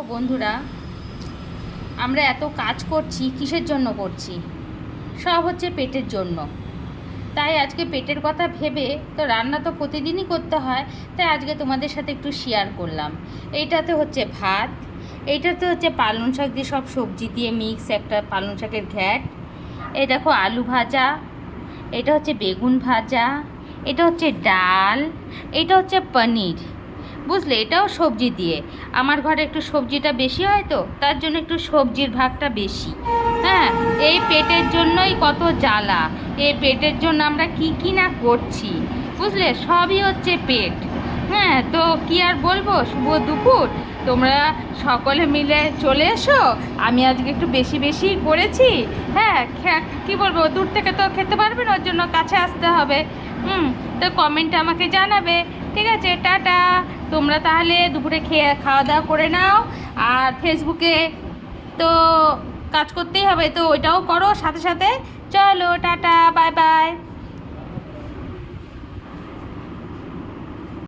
দেখো বন্ধুরা, আমরা এত কাজ করছি কিসের জন্য করছি? সব হচ্ছে পেটের জন্য। তাই আজকে পেটের কথা ভেবে তো রান্না তো প্রতিদিনই করতে হয়, তাই আজকে তোমাদের সাথে একটু শেয়ার করলাম। এইটাতে হচ্ছে ভাত, এইটাতে হচ্ছে পালং শাক দিয়ে সব সবজি দিয়ে মিক্স একটা পালং শাকের ঘ্যাট। এই দেখো আলু ভাজা, এটা হচ্ছে বেগুন ভাজা, এটা হচ্ছে ডাল, এটা হচ্ছে পনির। বুঝলে, এটাও সবজি দিয়ে। আমার ঘরে একটু সবজিটা বেশি হয় তো, তার জন্য একটু সবজির ভাগটা বেশি। হ্যাঁ, এই পেটের জন্যই কত জ্বালা। এই পেটের জন্য আমরা কি না করছি। বুঝলে, সবই হচ্ছে পেট। হ্যাঁ, তো কি আর বলবো, শুভ দুপুর। তোমরা সকলে মিলে চলে এসো। আমি আজকে একটু বেশি বেশি করেছি। হ্যাঁ, কি বলবো, দূর থেকে তো খেতে পারবে না, ওর জন্য কাছে আসতে হবে। তো কমেন্টে আমাকে জানাবে। ঠিক আছে, টাটা। তোমরা তাহলে দুপুরে খাওয়া দাওয়া করে নাও। আর ফেসবুকে তো কাজ করতেই হবে, তো ওইটাও করো সাথে সাথে। চলো, টাটা, বাই বাই।